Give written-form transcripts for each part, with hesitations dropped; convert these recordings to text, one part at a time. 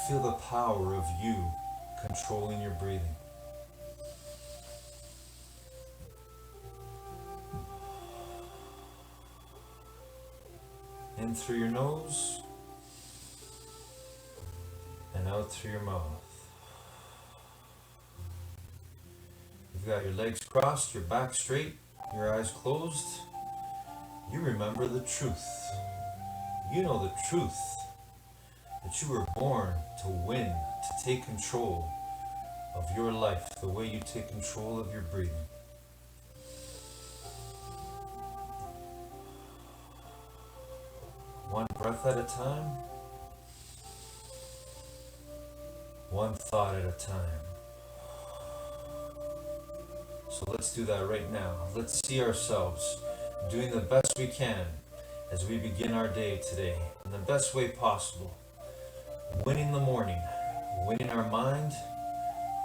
feel the power of you controlling your breathing. In through your nose and out through your mouth. You've got your legs crossed, your back straight, your eyes closed. You remember the truth. You know the truth that you were born to win, to take control of your life the way you take control of your breathing. One breath at a time, one thought at a time. So let's do that right now. Let's see ourselves doing the best we can as we begin our day today in the best way possible. Winning the morning, winning our mind,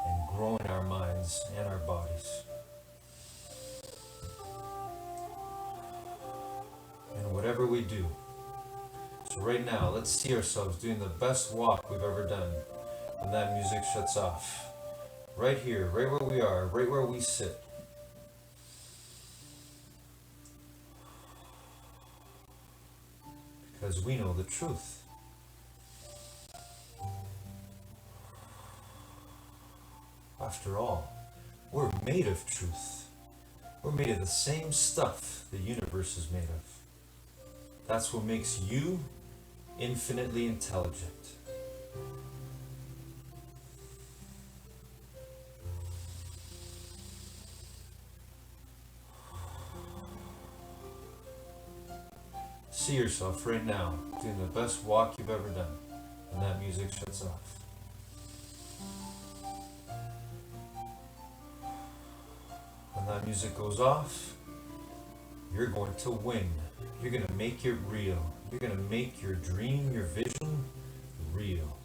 and growing our minds and our bodies. And whatever we do. So right now, let's see ourselves doing the best walk we've ever done when that music shuts off. Right here, right where we are, right where we sit. Because we know the truth. After all, we're made of truth. We're made of the same stuff the universe is made of. That's what makes you infinitely intelligent. See yourself right now doing the best walk you've ever done when that music shuts off. When that music goes off, you're going to win. You're going to make it real. You're going to make your dream, your vision real.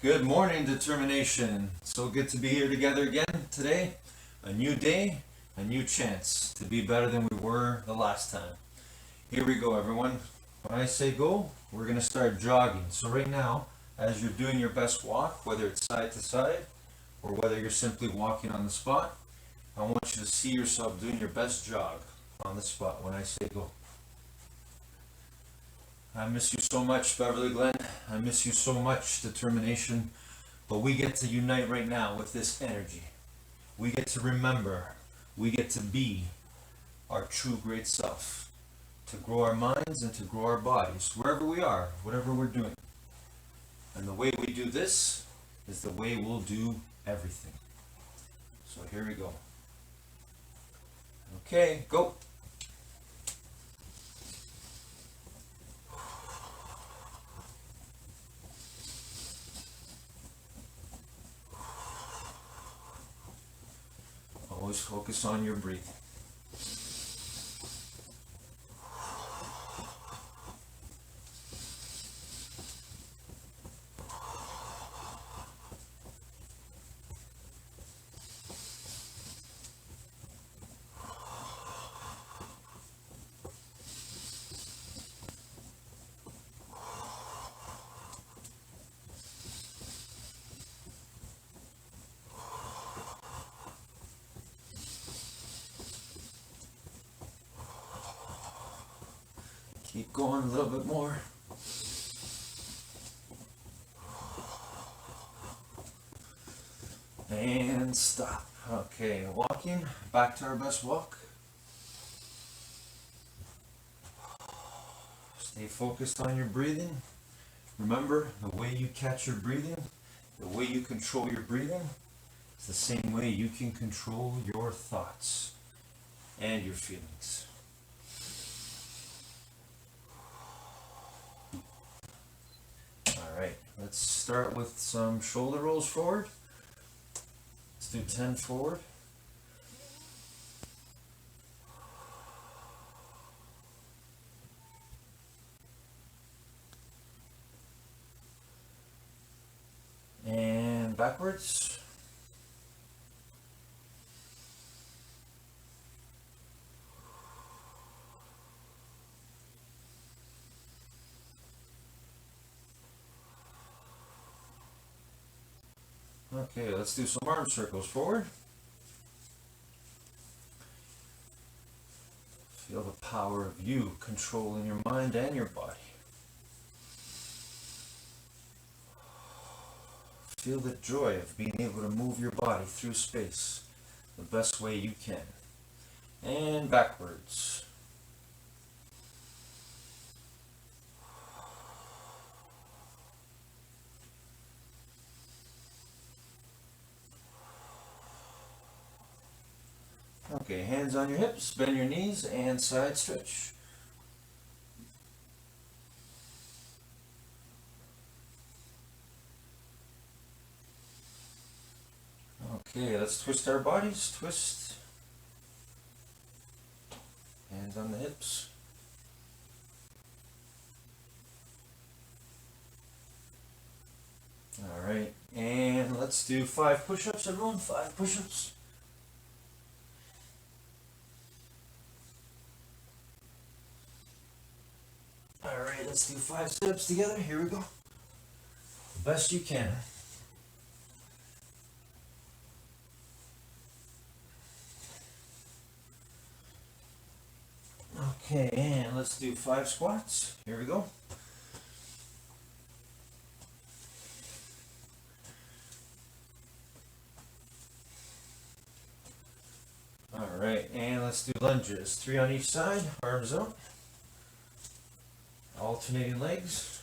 Good morning, determination. So good to be here together again today. A new day, a new chance to be better than we were the last time. Here we go, everyone. When I say go, we're going to start jogging. So right now, as you're doing your best walk, whether it's side to side or whether you're simply walking on the spot, I want you to see yourself doing your best jog on the spot when I say go. I miss you so much, Beverly Glen. I miss you so much, determination. But we get to unite right now with this energy. We get to remember. We get to be our true great self. To grow our minds and to grow our bodies, wherever we are, whatever we're doing. And the way we do this is the way we'll do everything. So here we go. Okay, go. Always focus on your breathing. Keep going a little bit more. And stop. Okay, walking back to our best walk. Stay focused on your breathing. Remember, the way you catch your breathing, the way you control your breathing, is the same way you can control your thoughts and your feelings. Alright, let's start with some shoulder rolls forward. Let's do 10 forward. And backwards. Okay, let's do some arm circles forward. Feel the power of you controlling your mind and your body. Feel the joy of being able to move your body through space the best way you can. And backwards. Okay, hands on your hips, bend your knees, and side stretch. Okay, let's twist our bodies. Twist. Hands on the hips. All right, and let's do 5 push-ups, everyone. 5 push-ups. All right, let's do 5 steps together. Here we go. Best you can. Okay, and let's do 5 squats. Here we go. All right, and let's do lunges. 3 on each side, arms out. Alternating legs.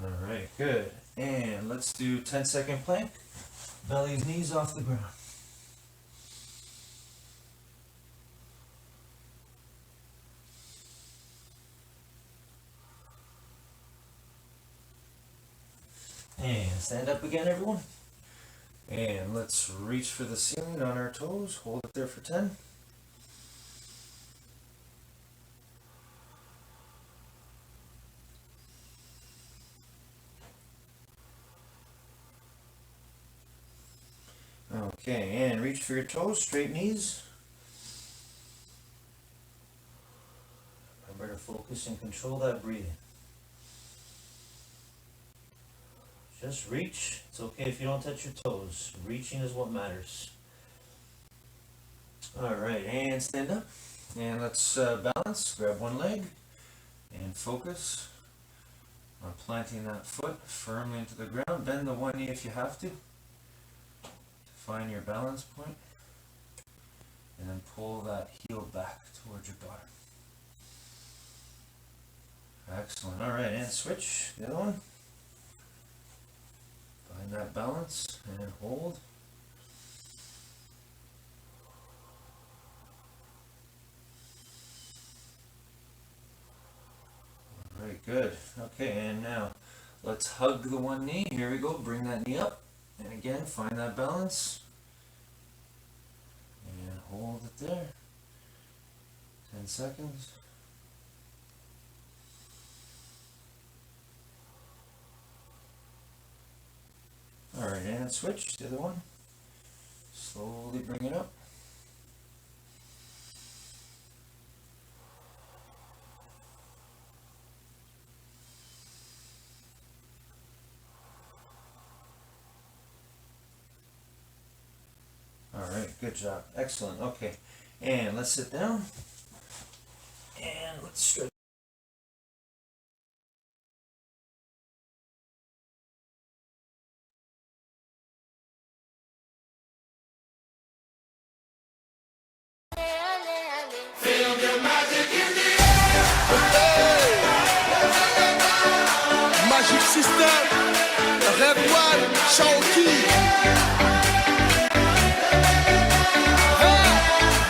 All right, good. And let's do 10-second plank. Belly's knees off the ground. And stand up again, everyone. And let's reach for the ceiling on our toes. Hold it there for 10. Okay, and reach for your toes, straight knees. Remember to focus and control that breathing. Just reach. It's okay if you don't touch your toes. Reaching is what matters. Alright, and stand up. And let's balance. Grab one leg and focus on planting that foot firmly into the ground. Bend the one knee if you have to. Find your balance point. And then pull that heel back towards your bottom. Excellent. Alright, and switch. The other one. Find that balance and hold. Very good. Okay, and now let's hug the one knee. Here we go. Bring that knee up. And again, find that balance. And hold it there. 10 seconds. Alright, and switch. The other one. Slowly bring it up. Alright, good job. Excellent. Okay, and let's sit down. And let's stretch. Magic System, Red One, Shawty. Hey,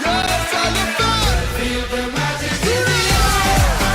yes, I love that. Feel the magic in the air.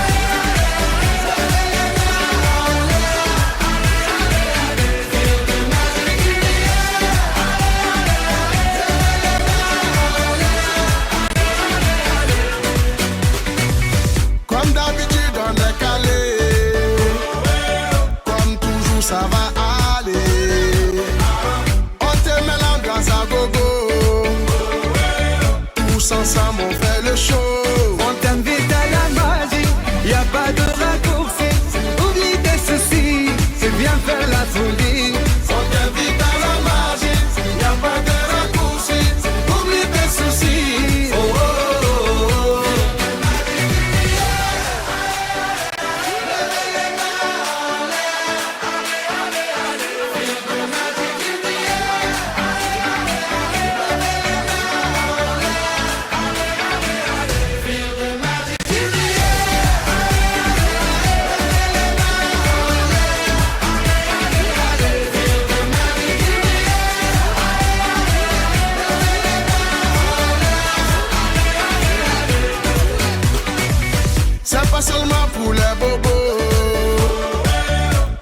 c'est pas seulement pour les bobos.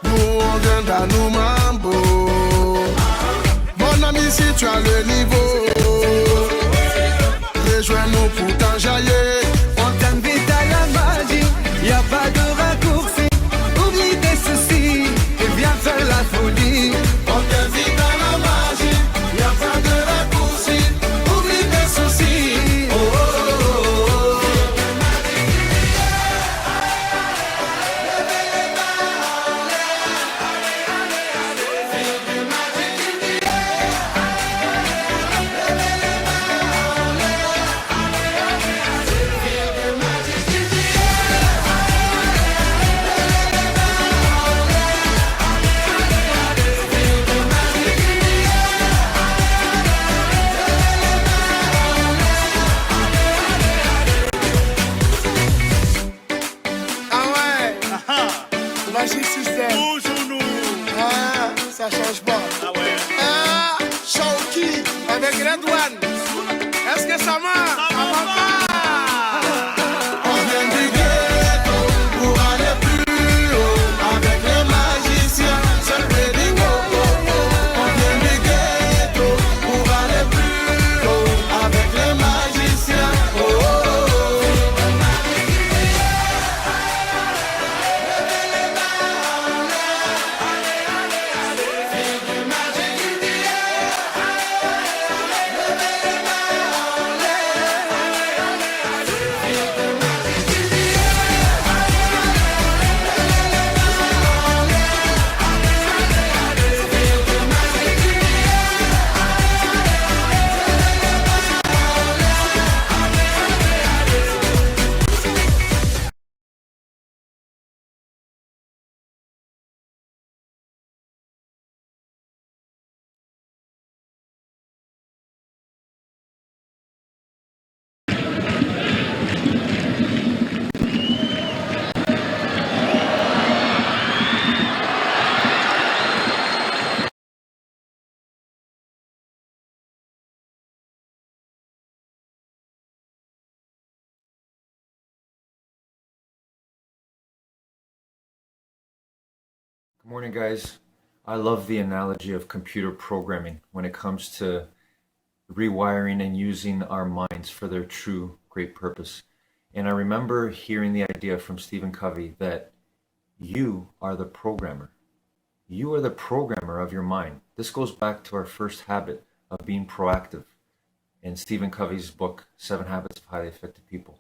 Nous on vient dans nous mambo. Mon ami, si tu as le niveau, rejoins-nous pour t'enjailler. On t'invite à la magie, y a pas de raccourci. Oublie tes soucis et viens faire la folie. On t'invite à la magie, y a pas de raccourci. Oublie tes soucis. Oh, oh, oh, oh. Magic System. Toujours nous. Ah, ça change pas. Ah ouais. Ah, Shawky avec Red One. Est-ce que ça marche? Ça va pas. On vient du ghetto pour aller plus haut. Avec les magiciens, c'est le wedding. Oh, oh, oh. On vient du ghetto pour aller plus haut. Avec les magiciens. Oh, oh, oh. Good morning, guys. I love the analogy of computer programming when it comes to rewiring and using our minds for their true great purpose. And I remember hearing the idea from Stephen Covey that you are the programmer. You are the programmer of your mind. This goes back to our first habit of being proactive in Stephen Covey's book, 7 Habits of Highly Effective People.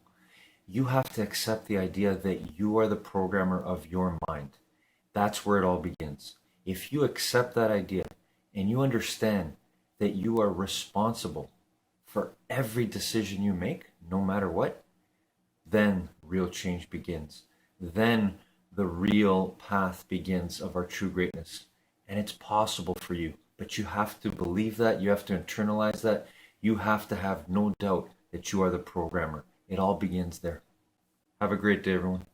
You have to accept the idea that you are the programmer of your mind. That's where it all begins. If you accept that idea and you understand that you are responsible for every decision you make, no matter what, then real change begins. Then the real path begins of our true greatness. And it's possible for you, but you have to believe that, you have to internalize that, you have to have no doubt that you are the programmer. It all begins there. Have a great day, everyone.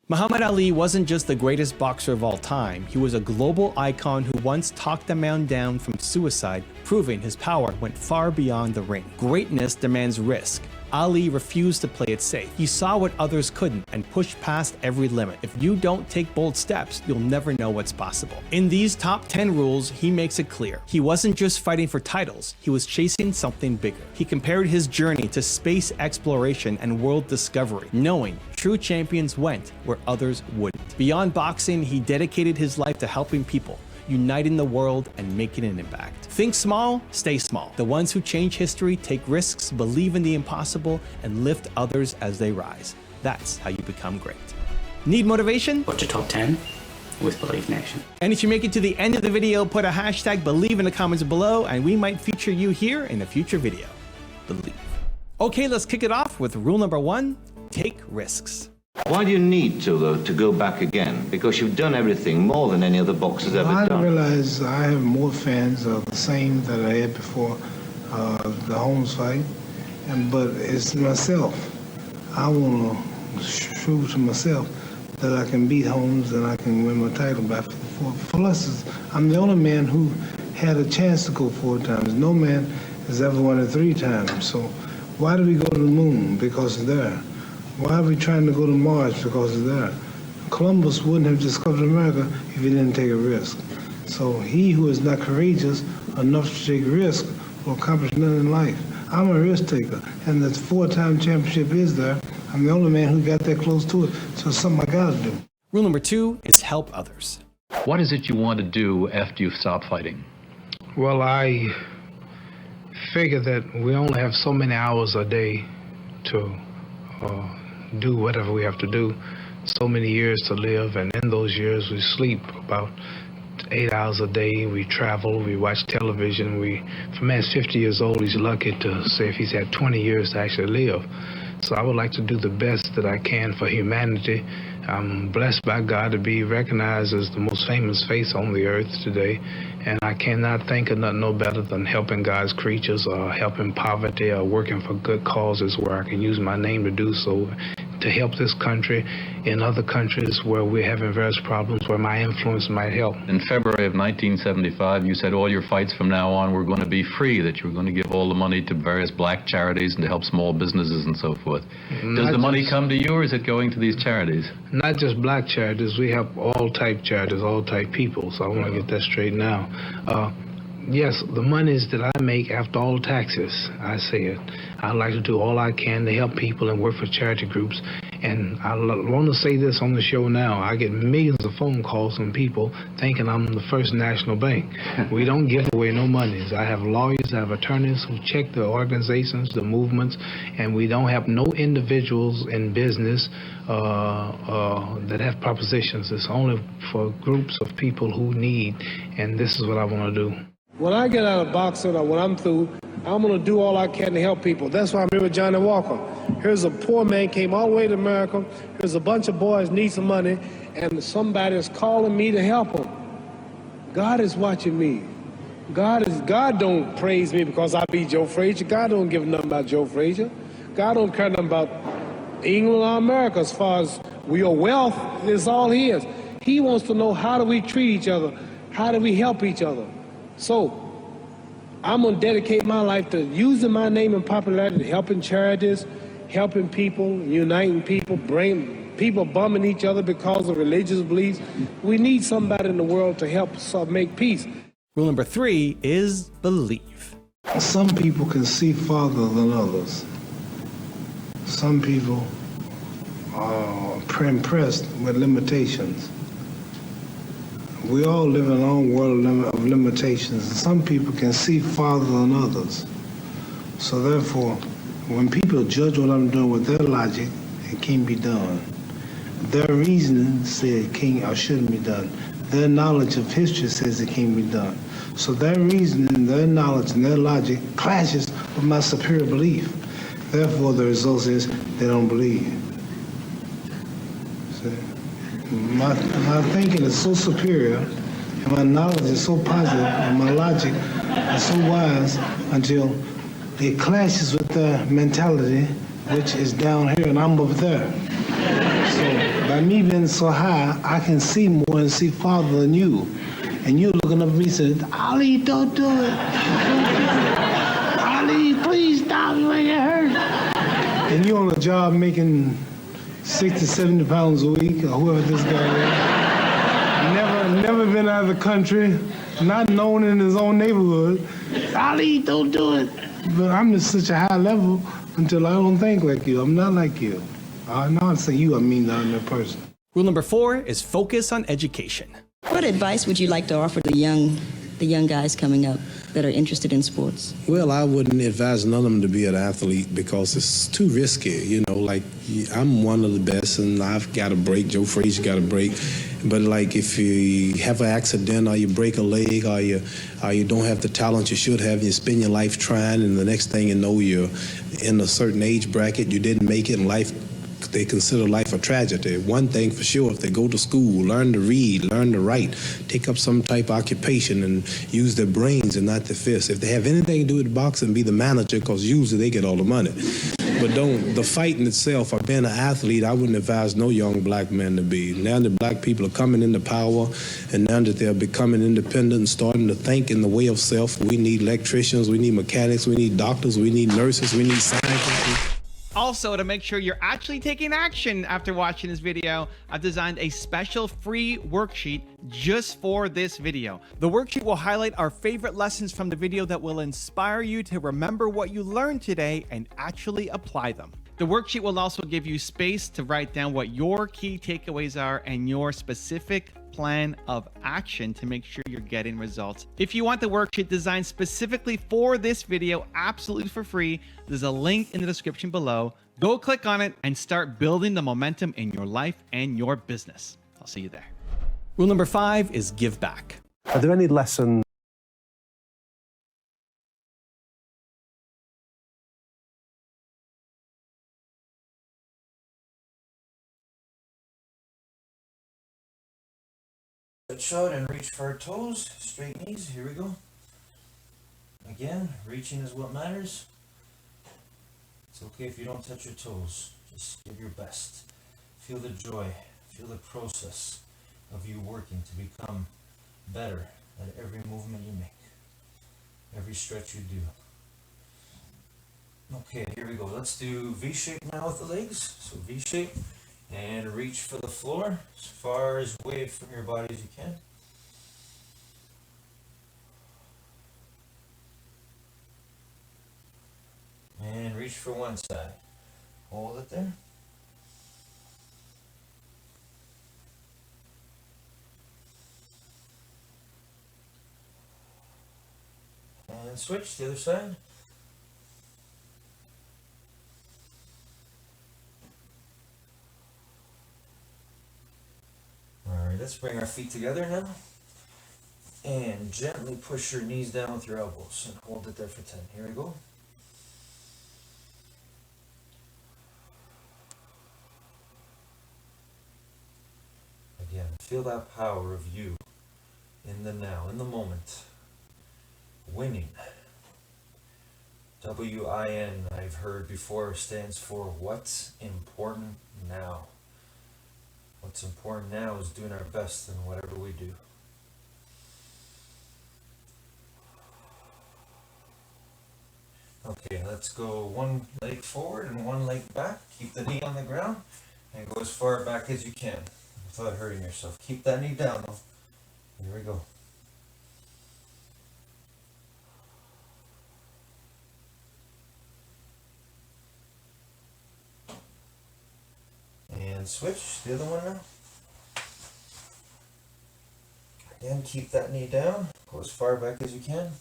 Muhammad Ali wasn't just the greatest boxer of all time, he was a global icon who once talked a man down from suicide, proving his power went far beyond the ring. Greatness demands risk. Ali refused to play it safe. He saw what others couldn't and pushed past every limit. If you don't take bold steps, you'll never know what's possible. In these top 10 rules, he makes it clear. He wasn't just fighting for titles, he was chasing something bigger. He compared his journey to space exploration and world discovery, knowing true champions went where others wouldn't. Beyond boxing, he dedicated his life to helping people, uniting the world and making an impact. Think small, stay small. The ones who change history take risks, believe in the impossible, and lift others as they rise. That's how you become great. Need motivation? Go to top 10 with Believe Nation. And if you make it to the end of the video, put a hashtag Believe in the comments below, and we might feature you here in a future video. Believe. Okay, let's kick it off with rule number 1, take risks. Why do you need to, though, to go back again? Because you've done everything more than any other boxer's ever I done. realize I have more fans of the same that I had before the Holmes fight, but it's myself. I want to prove to myself that I can beat Holmes and I can win my title by 4. For us, I'm the only man who had a chance to go 4 times. No man has ever won it 3 times. So why do we go to the moon? Because it's there. Why are we trying to go to Mars? Because it's there. Columbus wouldn't have discovered America if he didn't take a risk. So he who is not courageous enough to take a risk will accomplish nothing in life. I'm a risk taker, and the 4-time championship is there. I'm the only man who got that close to it, so it's something I gotta do. Rule number 2 is help others. What is it you want to do after you stop fighting? Well, I figure that we only have so many hours a day to do whatever we have to do, so many years to live, and in those years we sleep about 8 hours a day, we travel, we watch television. If a man's 50 years old, he's lucky to say if he's had 20 years to actually live. So I would like to do the best that I can for humanity. I'm blessed by God to be recognized as the most famous face on the earth today, and I cannot think of nothing no better than helping God's creatures or helping poverty or working for good causes where I can use my name to do so, to help this country in other countries where we're having various problems where my influence might help. In February of 1975, you said all your fights from now on were going to be free, that you were going to give all the money to various black charities and to help small businesses and so forth. Does the money come to you, or is it going to these charities? Not just black charities, we help all type charities, all type people, so I want to get that straight now. Yes, the monies that I make after all taxes, I say it, I like to do all I can to help people and work for charity groups. And I want to say this on the show now. I get millions of phone calls from people thinking I'm the First National Bank. We don't give away no monies. I have lawyers, I have attorneys who check the organizations, the movements, and we don't have no individuals in business that have propositions. It's only for groups of people who need, and this is what I want to do. When I get out of boxing or when I'm through, I'm going to do all I can to help people. That's why I'm here with Johnny Walker. Here's a poor man, came all the way to America. Here's a bunch of boys need some money, and somebody is calling me to help them. God is watching me. God don't praise me because I beat Joe Frazier. God don't give nothing about Joe Frazier. God don't care nothing about England or America as far as your wealth is all his. He wants to know, how do we treat each other? How do we help each other? So I'm going to dedicate my life to using my name and popularity, helping charities, helping people, uniting people, bring people bumming each other because of religious beliefs. We need somebody in the world to help us make peace. Rule number 3 is believe. Some people can see farther than others. Some people are impressed with limitations. We all live in our own world of limitations, and some people can see farther than others. So therefore, when people judge what I'm doing with their logic, it can't be done. Their reasoning says it can't or shouldn't be done. Their knowledge of history says it can't be done. So their reasoning, their knowledge, and their logic clashes with my superior belief. Therefore, the result is they don't believe. See? My thinking is so superior, and my knowledge is so positive, and my logic is so wise until it clashes with their mentality, which is down here and I'm up there. So by me being so high, I can see more and see farther than you. And you're looking up at me saying, Ali, don't do it. Ali, please stop, you ain't hurt. And you're on a job making 60, 70 pounds a week, or whoever this guy is. Never been out of the country, not known in his own neighborhood. Ali, don't do it. But I'm just such a high level until I don't think like you. I'm not like you. Not say you, I mean the other person. Rule number 4 is focus on education. What advice would you like to offer the young guys coming up that are interested in sports? Well, I wouldn't advise none of them to be an athlete because it's too risky. You know, like I'm one of the best and I've got a break. Joe Frazier got a break. But like if you have an accident or you break a leg or you don't have the talent you should have, you spend your life trying, and the next thing you know, you're in a certain age bracket, you didn't make it in life. They consider life a tragedy. One thing for sure, if they go to school, learn to read, learn to write, take up some type of occupation and use their brains and not their fists. If they have anything to do with boxing, be the manager, because usually they get all the money. But the fighting itself, or being an athlete, I wouldn't advise no young black man to be. Now that black people are coming into power, and now that they're becoming independent and starting to think in the way of self, we need electricians, we need mechanics, we need doctors, we need nurses, we need scientists. Also, to make sure you're actually taking action after watching this video, I've designed a special free worksheet just for this video. The worksheet will highlight our favorite lessons from the video that will inspire you to remember what you learned today and actually apply them. The worksheet will also give you space to write down what your key takeaways are and your specific plan of action to make sure you're getting results. If you want the worksheet designed specifically for this video, absolutely for free, there's a link in the description below. Go click on it and start building the momentum in your life and your business. I'll see you there. Rule number 5 is give back. Are there any lessons Stretch out and reach for our toes, straight knees, here we go. Again, reaching is what matters. It's okay if you don't touch your toes, just give your best. Feel the joy, feel the process of you working to become better at every movement you make, every stretch you do. Okay, here we go. Let's do V-shape now with the legs. So V-shape. And reach for the floor as far as away from your body as you can. And reach for one side. Hold it there. And switch to the other side. Let's bring our feet together now and gently push your knees down with your elbows and hold it there for 10. Here we go. Again, feel that power of you in the now, in the moment. Winning. W-I-N, I've heard before, stands for what's important now. What's important now is doing our best in whatever we do. Okay, let's go one leg forward and one leg back. Keep the knee on the ground and go as far back as you can without hurting yourself. Keep that knee down though. Here we go. And switch, the other one now. Again, keep that knee down. Go as far back as you can.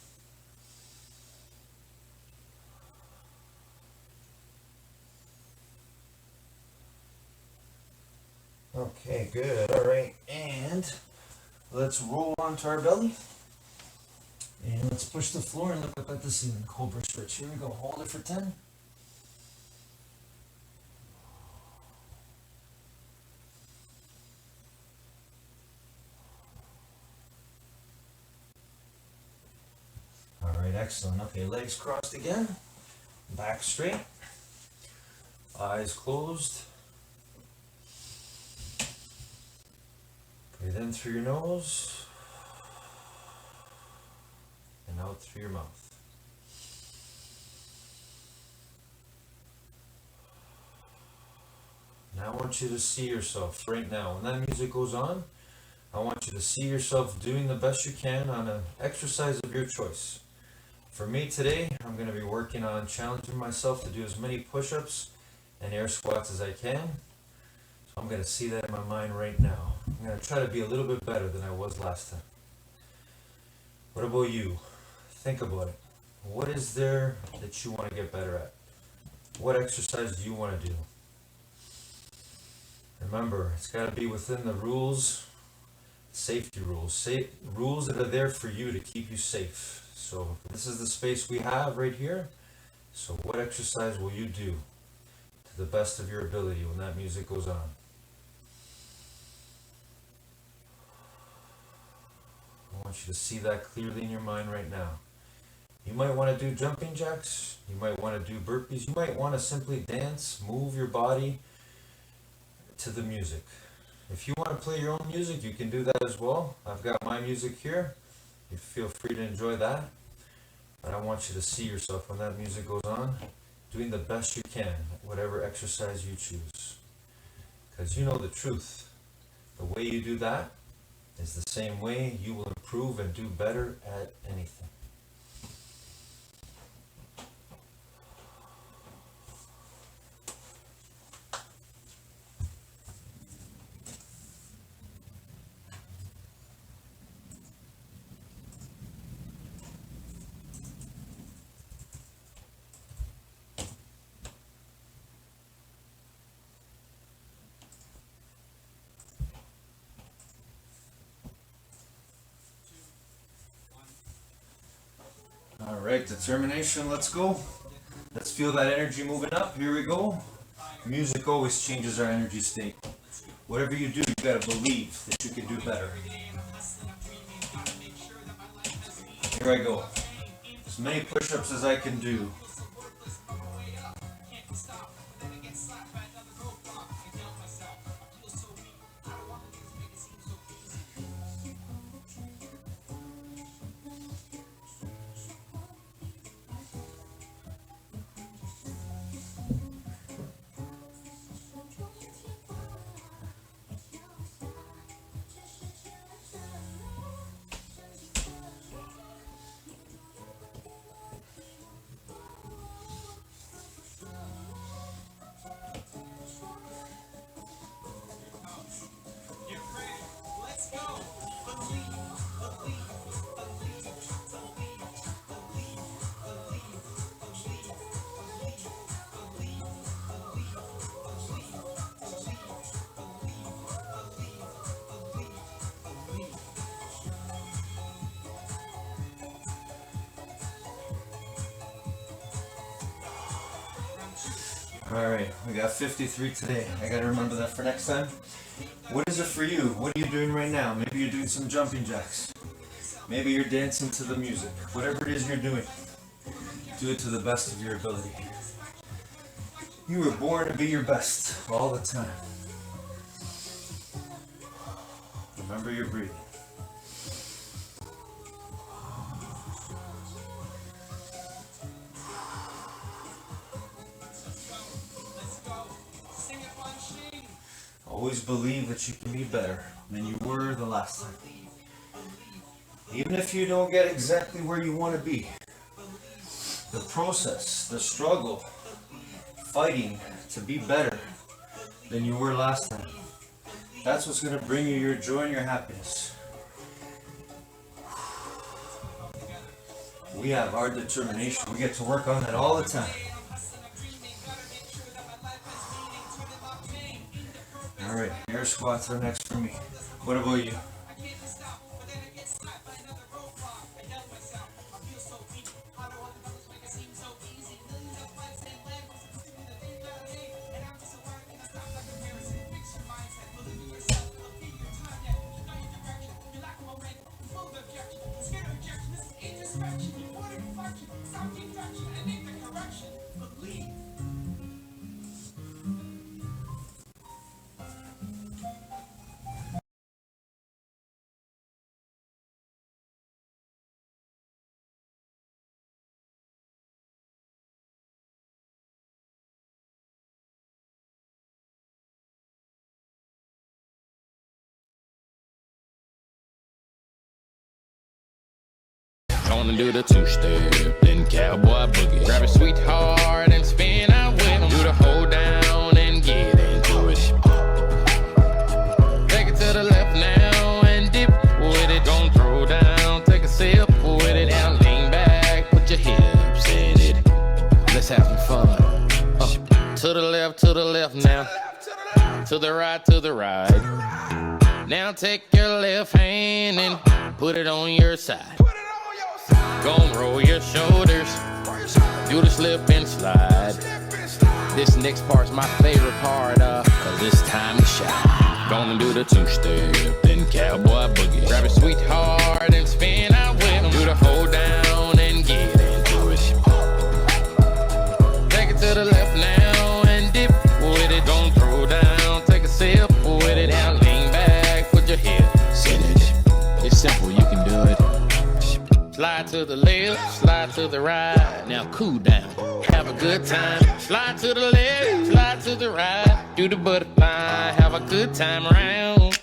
Okay, good. All right, and let's roll onto our belly. And let's push the floor and look up at the ceiling. Cobra stretch. Here we go. Hold it for 10. Excellent. Okay, legs crossed again. Back straight. Eyes closed. Breathe in through your nose and out through your mouth. Now I want you to see yourself right now. When that music goes on, I want you to see yourself doing the best you can on an exercise of your choice. For me today, I'm going to be working on challenging myself to do as many push-ups and air squats as I can. So I'm going to see that in my mind right now. I'm going to try to be a little bit better than I was last time. What about you? Think about it. What is there that you want to get better at? What exercise do you want to do? Remember, it's got to be within the rules, safety rules, rules that are there for you to keep you safe. So this is the space we have right here. So what exercise will you do to the best of your ability when that music goes on? I want you to see that clearly in your mind right now. You might want to do jumping jacks. You might want to do burpees. You might want to simply dance, move your body to the music. If you want to play your own music, you can do that as well. I've got my music here. You feel free to enjoy that. But I want you to see yourself when that music goes on, doing the best you can, whatever exercise you choose. Because you know the truth. The way you do that is the same way you will improve and do better at anything. All right, determination, let's go. Let's feel that energy moving up. Here we go. Music always changes our energy state. Whatever you do, you gotta believe that you can do better. Here I go. As many push-ups as I can do. Alright, we got 53 today. I gotta remember that for next time. What is it for you? What are you doing right now? Maybe you're doing some jumping jacks. Maybe you're dancing to the music. Whatever it is you're doing, do it to the best of your ability. You were born to be your best all the time. Remember your breathing. Always believe that you can be better than you were the last time. Even if you don't get exactly where you want to be, the process, the struggle, fighting to be better than you were last time, that's what's going to bring you your joy and your happiness. We have our determination. We get to work on that all the time. Alright, air squats are next for me. What about you? Gonna do the two-step, then cowboy boogie. Grab a sweetheart and spin out with him. Do the hold down and get into it. Take it to the left now and dip with it. Gonna throw down, take a sip with it. Now lean back, put your hips in it. Let's have some fun. To the left now. To the right. Now take your left hand and put it on your side. Gon' roll your shoulders, do the slip and slide. This next part's my favorite part, cause it's time to shine. Gonna do the two-step, then cowboy boogie. Grab a sweetheart and spin out with him. Do the hold down and get into to the left, slide to the right. Now cool down, have a good time. Slide to the left, slide to the right. Do the butterfly, have a good time. Round,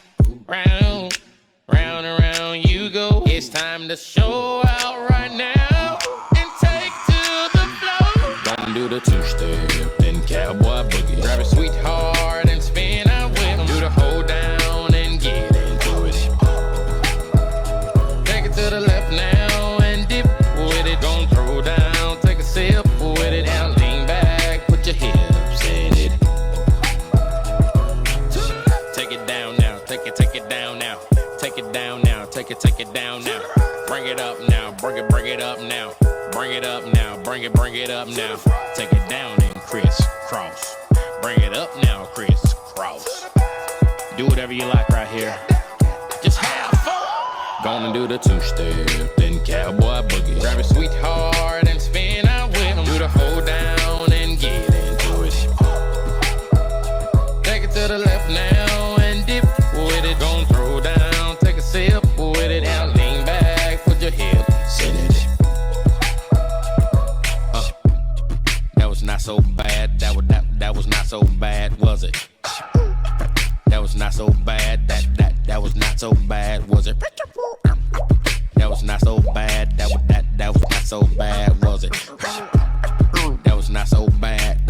round, round and round you go. It's time to show out right now and take to the floor. Don't do the two-step, then cowboy boogie. Grab a sweetheart and spin out with him. Do the hold down and get into it. Take it to the left now and dip with it. Don't throw down, take a sip with it. Now lean back, put your hips in it. Take it down now, take it down now. Take it down now, take it down now. Bring it up now, bring it up now. Bring it up now, bring it up now. Take it down and crisscross. Bring it up now, crisscross. Do whatever you like right here. Just have fun. Gonna do the two-step, then cowboy boogie. Grab a sweetheart and spin out with him. Do the hold down and get into it. Take it to the left now and dip with it. Don't throw down, take a sip with it. Now lean back, put your hips in it. That was not so bad. That was not so bad, was it? That was not so bad. That was not so bad, was it? That was not so bad. That was not so bad, was it? That was not so bad.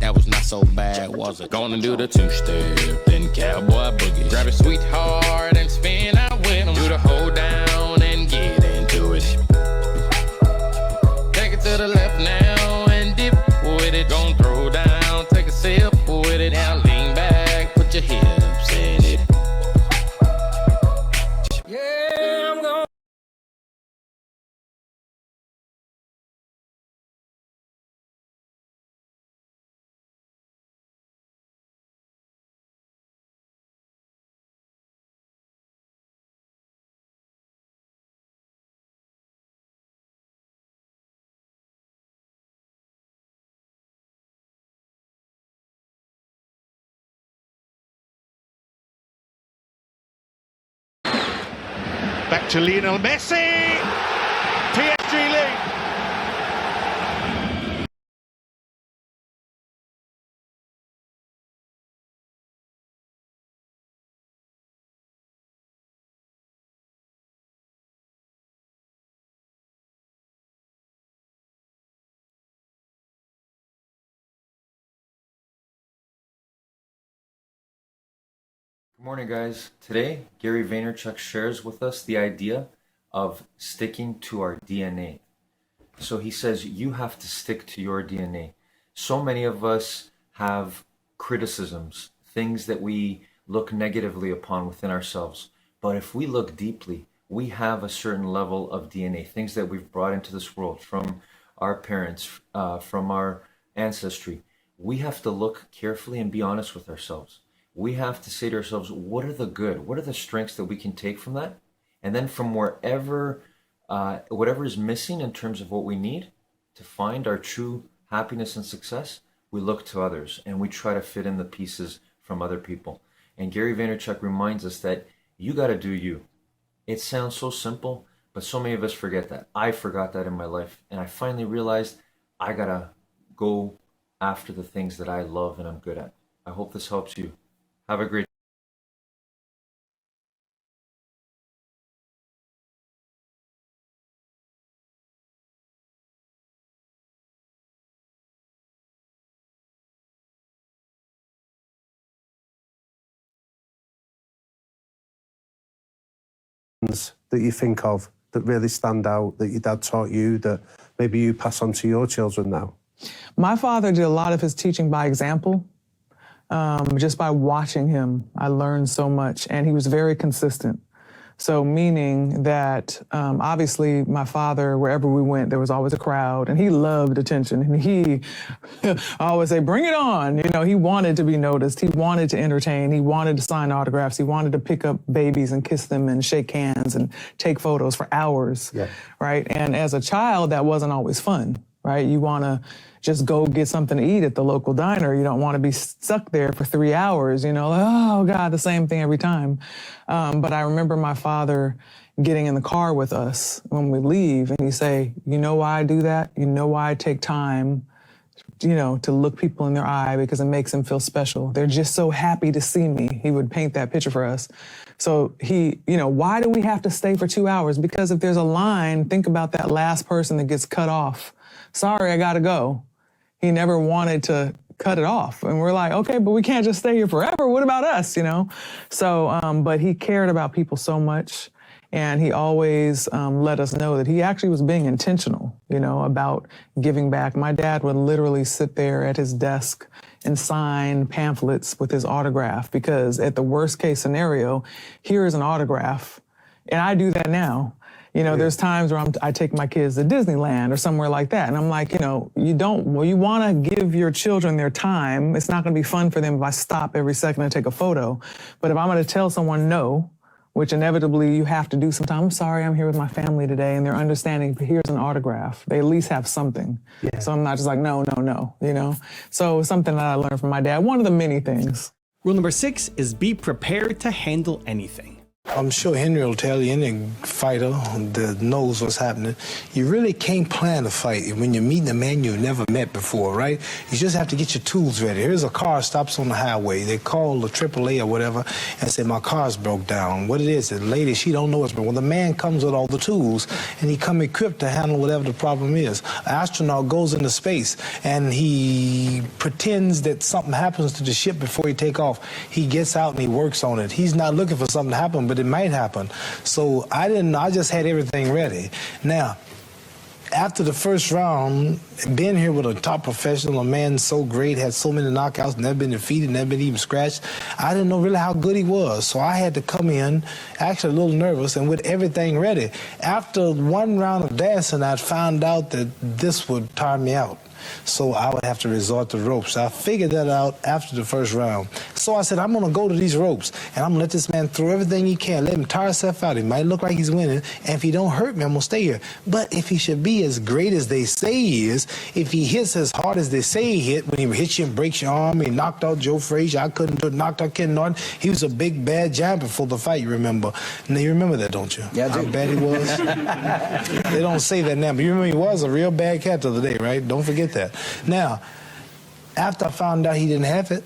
That was not so bad, was it? Gonna do the two-step, then cowboy boogie. Grab a sweetheart and spin out with him. Do the hold down and get into it. Take it to the left now and dip with it. Don't throw down, take a sip with it. Now lean back, put your hips in it. Yeah, I'm gonna. Back to Lionel Messi. PSG lead. Good morning, guys. Today, Gary Vaynerchuk shares with us the idea of sticking to our DNA. So he says you have to stick to your DNA. So many of us have criticisms, things that we look negatively upon within ourselves. But if we look deeply, we have a certain level of DNA, things that we've brought into this world from our parents, from our ancestry. We have to look carefully and be honest with ourselves. We have to say to ourselves, what are the good? What are the strengths that we can take from that? And then from whatever is missing in terms of what we need to find our true happiness and success, we look to others and we try to fit in the pieces from other people. And Gary Vaynerchuk reminds us that you got to do you. It sounds so simple, but so many of us forget that. I forgot that in my life. And I finally realized I got to go after the things that I love and I'm good at. I hope this helps you. Have a great that you think of that really stand out that your dad taught you that maybe you pass on to your children now? My father did a lot of his teaching by example. Just by watching him, I learned so much, and he was very consistent. So meaning that obviously my father, wherever we went, there was always a crowd, and he loved attention. And he I always say, bring it on. You know, he wanted to be noticed. He wanted to entertain. He wanted to sign autographs. He wanted to pick up babies and kiss them and shake hands and take photos for hours, right? And as a child, that wasn't always fun, right? You want to just go get something to eat at the local diner. You don't want to be stuck there for 3 hours, you know, like, oh God, the same thing every time. But I remember my father getting in the car with us when we leave, and he'd say, you know why I do that? You know why I take time, you know, to look people in their eye, because it makes them feel special. They're just so happy to see me. He would paint that picture for us. So he, you know, why do we have to stay for 2 hours? Because if there's a line, think about that last person that gets cut off. Sorry, I gotta go. He never wanted to cut it off. And we're like, okay, but we can't just stay here forever. What about us, you know? So, but he cared about people so much. And he always let us know that he actually was being intentional, you know, about giving back. My dad would literally sit there at his desk and sign pamphlets with his autograph, because at the worst case scenario, here is an autograph. And I do that now. You know, there's times where I take my kids to Disneyland or somewhere like that. And I'm like, you know, you want to give your children their time. It's not going to be fun for them if I stop every second and take a photo. But if I'm going to tell someone no, which inevitably you have to do sometimes, I'm sorry, I'm here with my family today, and they're understanding, but here's an autograph. They at least have something. Yeah. So I'm not just like, no, you know? So something that I learned from my dad, one of the many things. Rule number 6 is be prepared to handle anything. I'm sure Henry will tell you, any fighter that knows what's happening, you really can't plan a fight when you're meeting a man you've never met before, right? You just have to get your tools ready. Here's a car stops on the highway. They call the AAA or whatever and say, my car's broke down. What it is, the lady, she don't know what's broken. Well, the man comes with all the tools, and he come equipped to handle whatever the problem is. An astronaut goes into space, and he pretends that something happens to the ship before he take off. He gets out and he works on it. He's not looking for something to happen, but it might happen. So I just had everything ready. Now, after the first round, being here with a top professional, a man so great, had so many knockouts, never been defeated, never been even scratched, I didn't know really how good he was. So I had to come in, actually a little nervous, and with everything ready. After one round of dancing, I found out that this would tire me out. So I would have to resort to ropes. I figured that out after the first round. So I said, I'm going to go to these ropes, and I'm going to let this man throw everything he can. Let him tire himself out. He might look like he's winning, and if he don't hurt me, I'm going to stay here. But if he should be as great as they say he is, if he hits as hard as they say he hit, when he hits you and breaks your arm, he knocked out Joe Frazier, I couldn't do it, knocked out Ken Norton. He was a big, bad giant before the fight, you remember. Now, you remember that, don't you? Yeah, I do. How bad he was? They don't say that now, but you remember he was a real bad cat the other day, right? Don't forget that. Now, after I found out he didn't have it,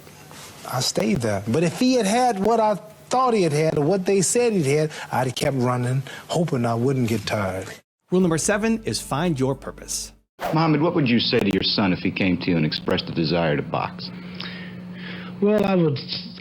I stayed there. But if he had what I thought he had or what they said he had, I'd have kept running, hoping I wouldn't get tired. Rule number 7 is find your purpose. Mohammed, what would you say to your son if he came to you and expressed a desire to box? Well,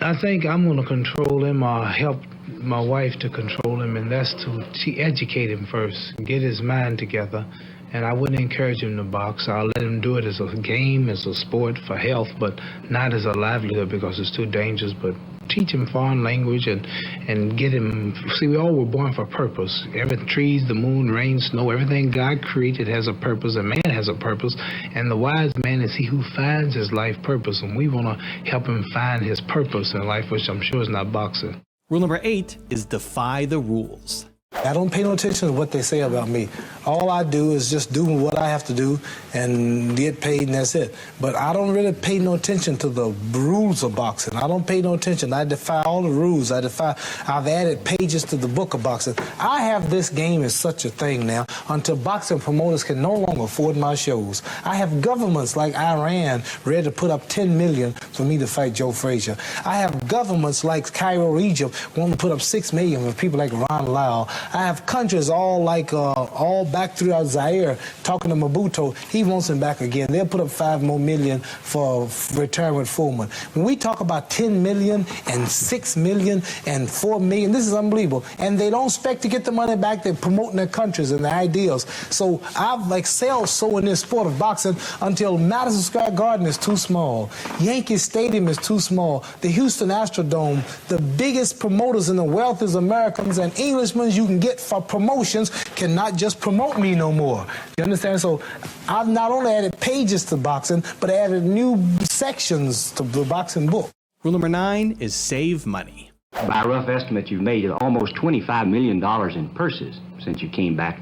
I think I'm going to control him or help my wife to control him, and that's to educate him first, get his mind together. And I wouldn't encourage him to box. I'll let him do it as a game, as a sport for health, but not as a livelihood because it's too dangerous. But teach him foreign language and get him. See, we all were born for purpose. Every trees, the moon, rain, snow, everything God created has a purpose, and man has a purpose. And the wise man is he who finds his life purpose. And we want to help him find his purpose in life, which I'm sure is not boxing. Rule number 8 is defy the rules. I don't pay no attention to what they say about me. All I do is just do what I have to do and get paid, and that's it. But I don't really pay no attention to the rules of boxing. I don't pay no attention. I defy all the rules. I've added pages to the book of boxing. I have this game as such a thing now until boxing promoters can no longer afford my shows. I have governments like Iran ready to put up $10 million for me to fight Joe Frazier. I have governments like Cairo, Egypt, wanting to put up $6 million for people like Ron Lyle. I have countries all back throughout Zaire talking to Mobutu. He wants him back again. They'll put up $5 more for return with Foreman. When we talk about $10 million and $6 million and $4 million, this is unbelievable. And they don't expect to get the money back. They're promoting their countries and their ideals. So I've excelled so in this sport of boxing until Madison Square Garden is too small. Yankee Stadium is too small. The Houston Astrodome, the biggest promoters in the wealth is Americans and Englishmen you can get for promotions cannot just promote me no more. You understand? So I've not only added pages to boxing, but added new sections to the boxing book. Rule number 9 is save money. By a rough estimate, you've made almost $25 million in purses since you came back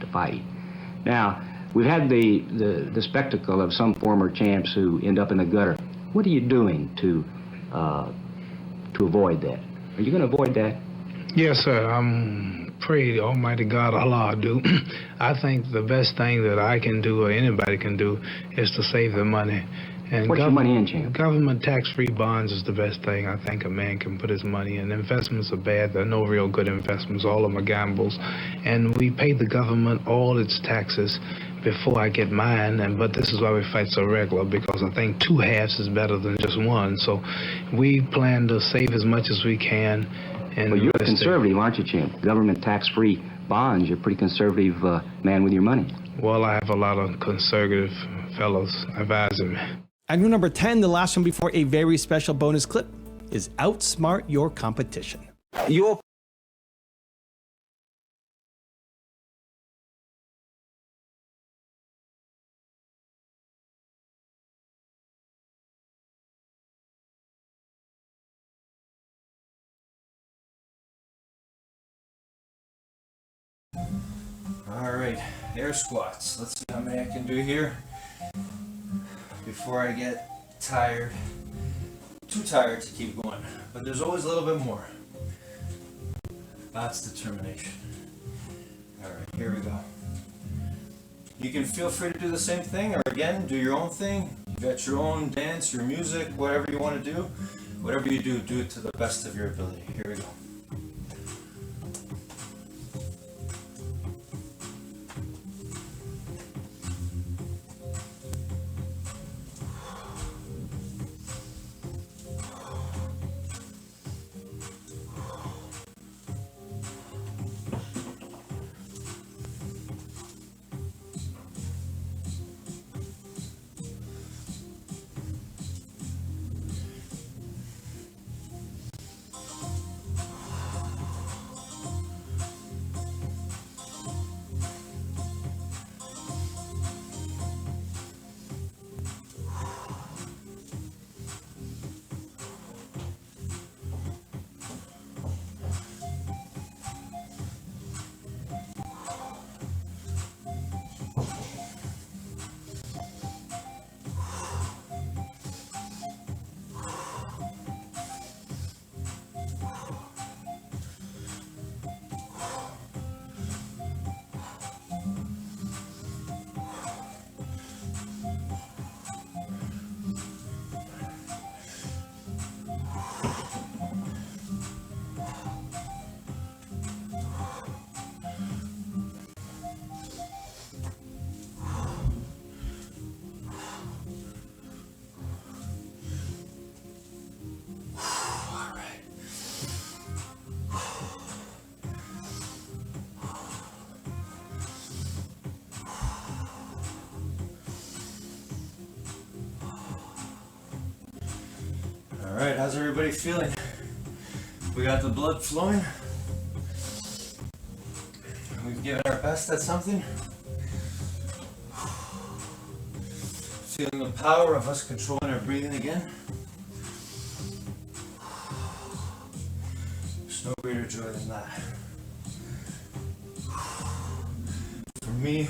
to fight. Now, We've had the spectacle of some former champs who end up in the gutter. What are you doing to avoid that? Are you going to avoid that? Yes, sir. I'm pray Almighty God Allah do. I think the best thing that I can do or anybody can do is to save the money. And What's your money in, champ? Government tax-free bonds is the best thing I think a man can put his money in. Investments are bad. There are no real good investments. All of them are gambles. And we pay the government all its taxes before I get mine. But this is why we fight so regular, because I think 2 halves is better than just one. So we plan to save as much as we can. And well, you're a conservative, aren't you, champ? Government tax-free bonds. You're a pretty conservative man with your money. Well, I have a lot of conservative fellows advising me. And rule number 10, the last one before a very special bonus clip, is outsmart your competition. All right, air squats. Let's see how many I can do here before I get tired. Too tired to keep going, but there's always a little bit more. That's determination. All right, here we go. You can feel free to do the same thing, or again, do your own thing. You got your own dance, your music, whatever you want to do. Whatever you do, do it to the best of your ability. Here we go. All right, how's everybody feeling? We got the blood flowing. We've given our best at something. Feeling the power of us controlling our breathing again. There's no greater joy than that. For me,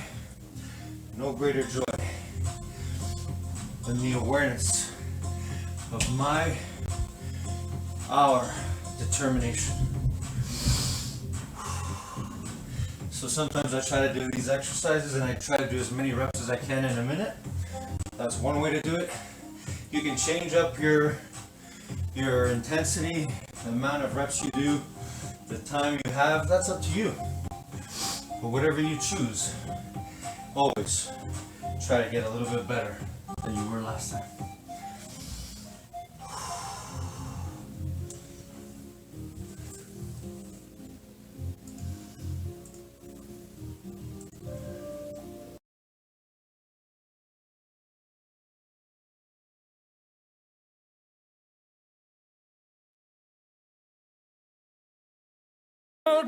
no greater joy than the awareness of our determination. So sometimes I try to do these exercises and I try to do as many reps as I can in a minute. That's one way to do it. You can change up your intensity, the amount of reps you do, the time you have, that's up to you. But whatever you choose, always try to get a little bit better than you were last time.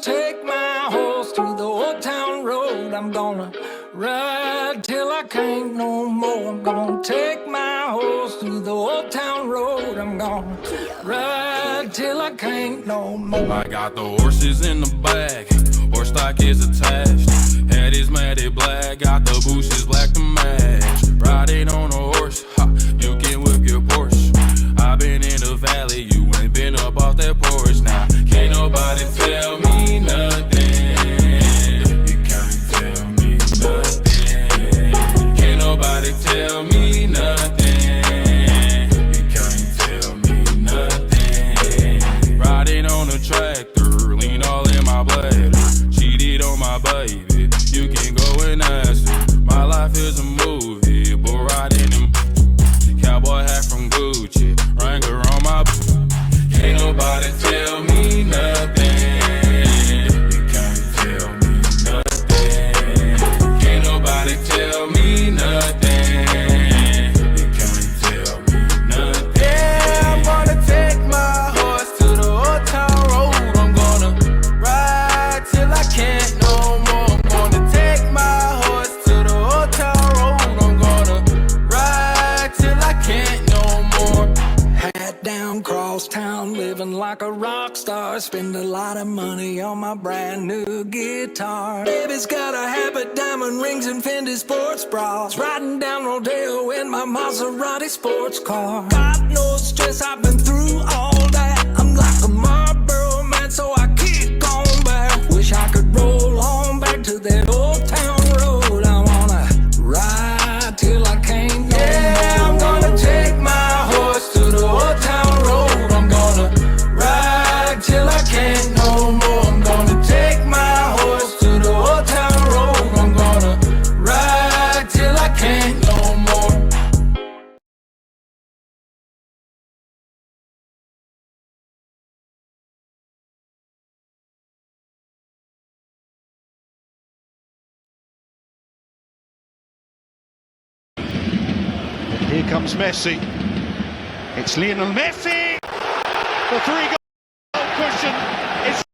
Take my horse through the old town road. I'm gonna ride till I can't no more. I'm gonna take my horse through the old town road. I'm gonna ride till I can't no more. I got the horses in the back, horse stock is attached. Head is matted black, got the bushes black to match. Riding on a horse, ha, you can whip your Porsche. I been in the valley, you ain't been up off that porch. Now, can't nobody tell me nothing. You can't tell me nothing. Can't nobody tell me nothing. You can't tell me nothing. Riding on a tractor, lean all in my bladder. Cheated on my baby, you can go and ask her. My life is a movie, but riding in cowboy hat from Gucci, Wrangler on my. Can't nobody tell me nothing. You can't tell me nothing. Can't nobody tell me nothing. You can't tell me nothing. Yeah, I'm gonna take my horse to the old town road. I'm gonna ride till I can't no more. I'm gonna take my horse to the old town road. I'm gonna ride till I can't no more. Hat down, cross town, living like a rock star. Spend a lot of money on my brand new guitar. Baby's got a habit, diamond rings and Fendi sports bras. Riding down Rodeo in my Maserati sports car. Got no stress, I've been through all that. I'm like a Marlboro man, so I keep going back. Wish I could roll on back to that old town road. I wanna ride till I can't no Yeah, I'm gonna take my horse to the old town road. I'm gonna ride till I can't no more. I'm gonna take my horse to the old town road. I'm gonna ride till I can't no more. Here comes Messi. It's Lionel Messi. The three-goal cushion is.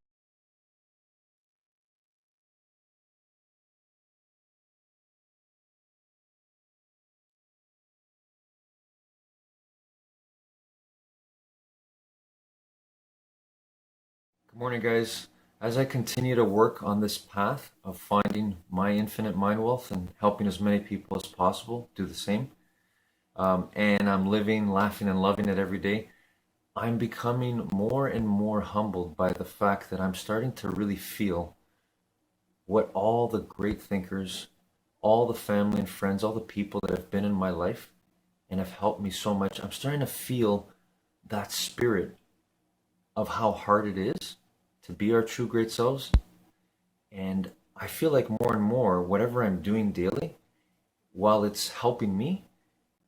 Good morning, guys. As I continue to work on this path of finding my infinite mind wealth and helping as many people as possible do the same, and I'm living, laughing, and loving it every day, I'm becoming more and more humbled by the fact that I'm starting to really feel what all the great thinkers, all the family and friends, all the people that have been in my life and have helped me so much, I'm starting to feel that spirit of how hard it is to be our true great selves. And I feel like more and more, whatever I'm doing daily, while it's helping me,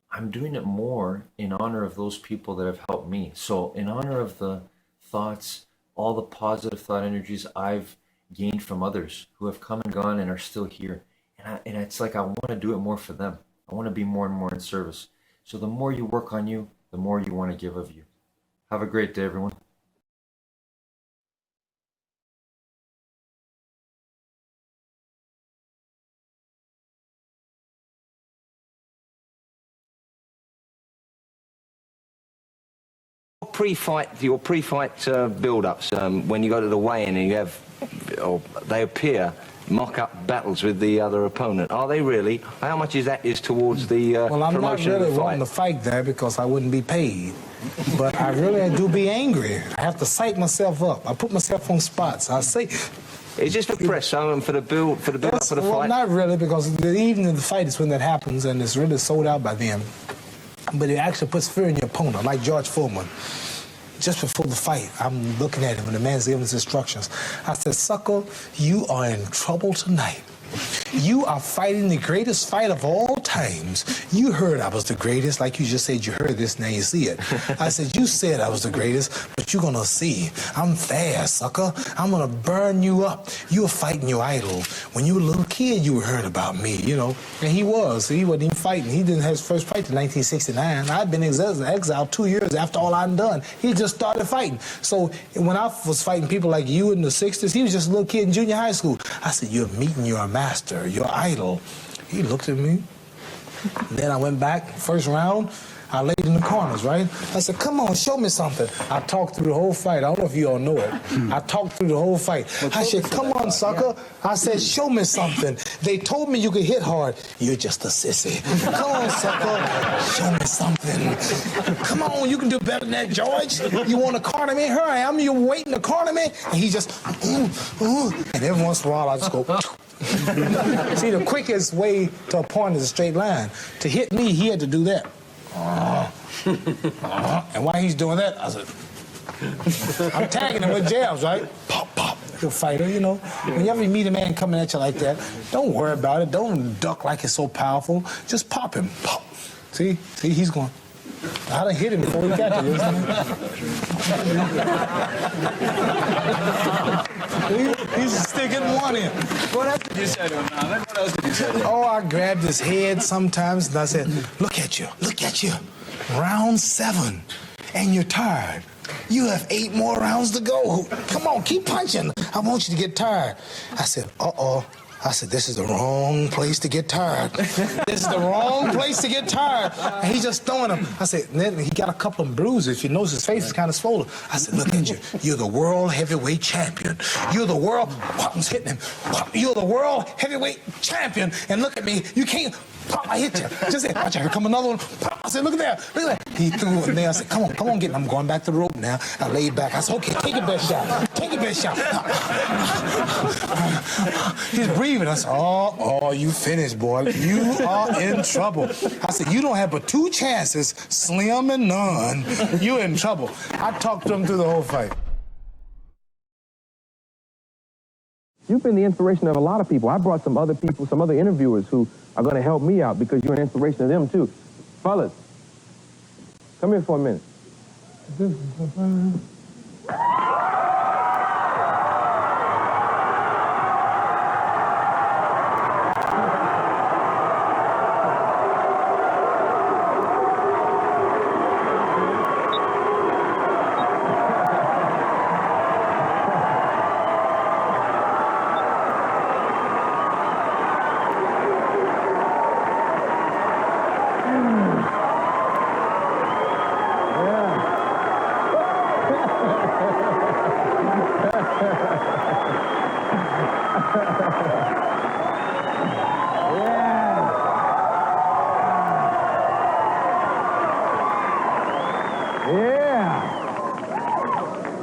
I'm doing it more in honor of those people that have helped me. So in honor of the thoughts, all the positive thought energies I've gained from others who have come and gone and are still here. And it's like I want to do it more for them. I want to be more and more in service. So the more you work on you, the more you want to give of you. Have a great day, everyone. Your pre-fight build-ups, when you go to the weigh-in and you have, or they appear mock-up battles with the other opponent. Are they really? How much is that towards the well, I'm not promotion really of the fight? wanting to fight there because I wouldn't be paid. But I really do be angry. I have to psych myself up. I put myself on spots. I say. Is this for press and for the build up for the fight? Well, not really, because the evening of the fight is when that happens, and it's really sold out by then. But it actually puts fear in your opponent, like George Foreman. Just before the fight, I'm looking at him and the man's giving his instructions. I said, sucker, you are in trouble tonight. You are fighting the greatest fight of all times. You heard I was the greatest, like you just said you heard this, now you see it. I said, you said I was the greatest, but you're gonna see. I'm fast, sucker. I'm gonna burn you up. You were fighting your idol. When you were a little kid, you heard about me, you know. And he wasn't even fighting. He didn't have his first fight in 1969. I'd been exiled 2 years after all I'd done. He just started fighting. So when I was fighting people like you in the 60s, he was just a little kid in junior high school. I said, you're meeting your master, your idol. He looked at me. Then I went back, first round. I laid in the corners, right? I said, come on, show me something. I talked through the whole fight. I don't know if you all know it. I talked through the whole fight. I said, come on, sucker. I said, show me something. They told me you could hit hard. You're just a sissy. Come on, sucker. Show me something. Come on, you can do better than that, George. You want to corner me? Here I am. You're waiting to corner me? And he just, and every once in a while I just go, See, the quickest way to a point is a straight line. To hit me, he had to do that. And while he's doing that, I said, I'm tagging him with jabs, right? Pop, pop. The fighter, you know. Whenever you meet a man coming at you like that, don't worry about it. Don't duck like it's so powerful. Just pop him. Pop. See, he's going. I done hit him before he got to this. He's sticking one in. What else did you say to him, Ahmed? What else did you say to him? Oh, I grabbed his head sometimes and I said, look at you. Round 7, and you're tired. You have 8 more rounds to go. Come on, keep punching. I want you to get tired. I said, uh-oh. I said, this is the wrong place to get tired. This is the wrong place to get tired. And he's just throwing them. I said, then he got a couple of bruises. If you notice, his face is kind of swollen. I said, look at you. You're the world heavyweight champion. You're the world... What's hitting him? You're the world heavyweight champion. And look at me. You can't... Pop, I hit you. Just said, watch out, here come another one. Pop. I said, look at that. Look at that. He threw it in there. I said, come on, get him. I'm going back to the rope now. I laid back. I said, okay, take your best shot. Take your best shot. He's breathing. I said, oh, you finished, boy. You are in trouble. I said, you don't have but 2 chances, slim and none. You're in trouble. I talked to him through the whole fight. You've been the inspiration of a lot of people. I brought some other people, some other interviewers who are going to help me out because you're an inspiration to them, too. Fellas, come here for a minute. This is the fun.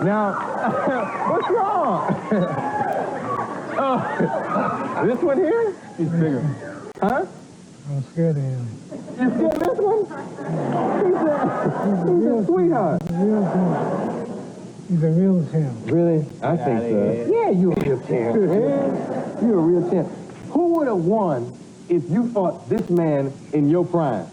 Now, what's wrong? Oh, this one here? He's bigger. Huh? I'm scared of him. You scared of this one? He's a sweetheart. He's a real champ. Really? I think so. Yeah, you're a real champ. You're a real champ. Who would have won if you fought this man in your prime?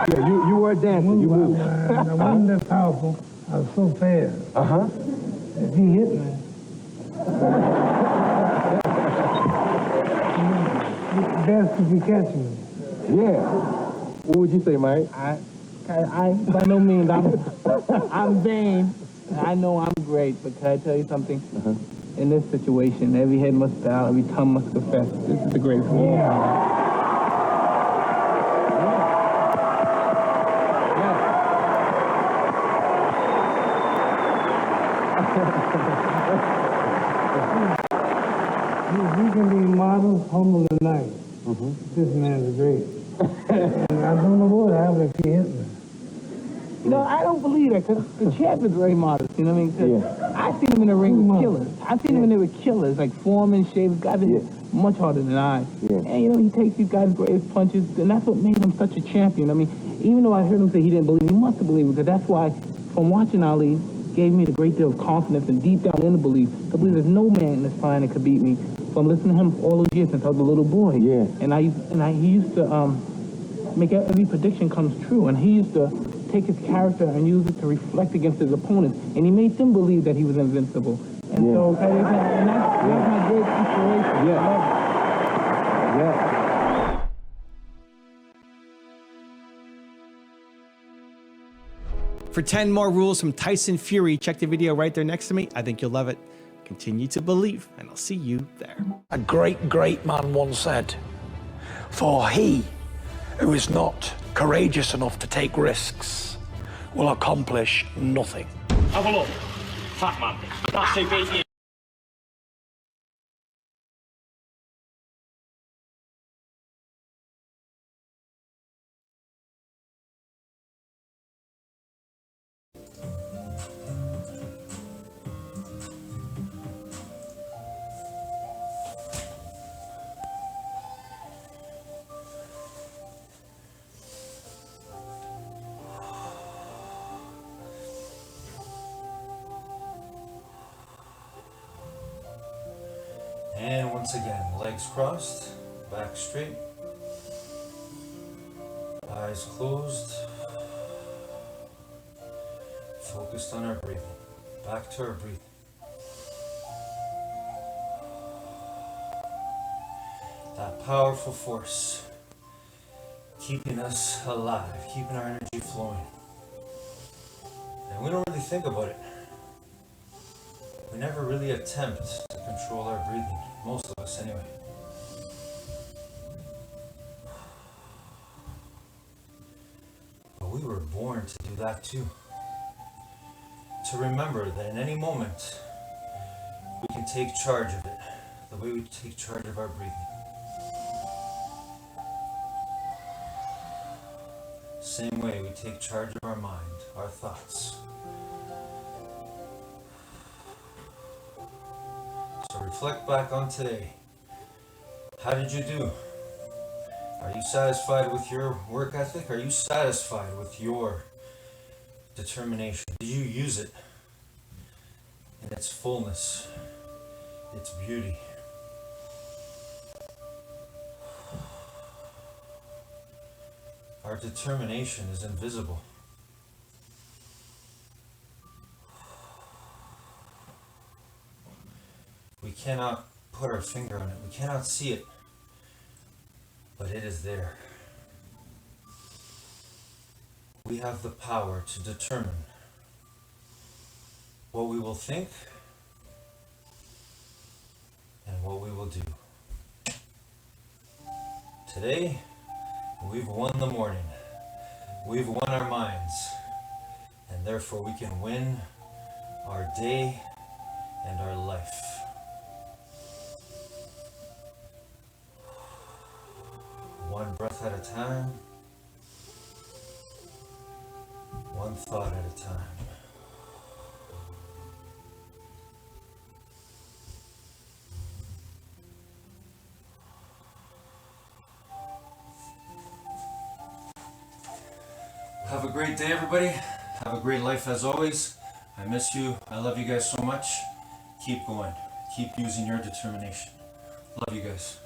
Yeah, you were a dancer. You moved. I wasn't that powerful. I was so fast. Uh-huh. If he hit me, it's best if he catch me. Yeah. What would you say, Mike? I by no means, I'm vain. I know I'm great, but can I tell you something? In this situation, every head must bow, every tongue must confess. This is the greatest of all time. You can be modest, humble, and nice. This man's great. And I don't know what would happen if he hit me. You know, I don't believe that because the champ is very modest. You know what I mean? I've seen him in the ring with killers. I've seen him in there with killers, like Foreman, Shavers, guys that hit much harder than I. And, you know, he takes these guys' greatest punches, and that's what made him such a champion. I mean, even though I heard him say he didn't believe, he must have believed, because that's why, from watching Ali, gave me a great deal of confidence and deep down in the belief, to believe there's no man in this planet that could beat me. From listening to him all those years since I was a little boy. Yeah. And he used to make every prediction comes true, and he used to take his character and use it to reflect against his opponents, and he made them believe that he was invincible. And so, and that's my great inspiration. Yeah. For 10 more rules from Tyson Fury, check the video right there next to me. I think you'll love it. Continue to believe, and I'll see you there. A great, great man once said, "For he who is not courageous enough to take risks will accomplish nothing." Have a look. Fat man. That's it, beat you. And once again, legs crossed, back straight, eyes closed, focused on our breathing, back to our breathing. That powerful force keeping us alive, keeping our energy flowing. And we don't really think about it. We never really attempt to control our breathing, most of us anyway. But we were born to do that too. To remember that in any moment, we can take charge of it, the way we take charge of our breathing. Same way we take charge of our mind, our thoughts. So reflect back on today. How did you do? Are you satisfied with your work ethic? Are you satisfied with your determination? Did you use it in its fullness, its beauty? Our determination is invisible. We cannot put our finger on it. We cannot see it, but it is there. We have the power to determine what we will think and what we will do. Today, we've won the morning. We've won our minds, and therefore we can win our day and our life. One breath at a time, one thought at a time. Have a great day, everybody. Have a great life as always. I miss you. I love you guys so much. Keep going. Keep using your determination. Love you guys.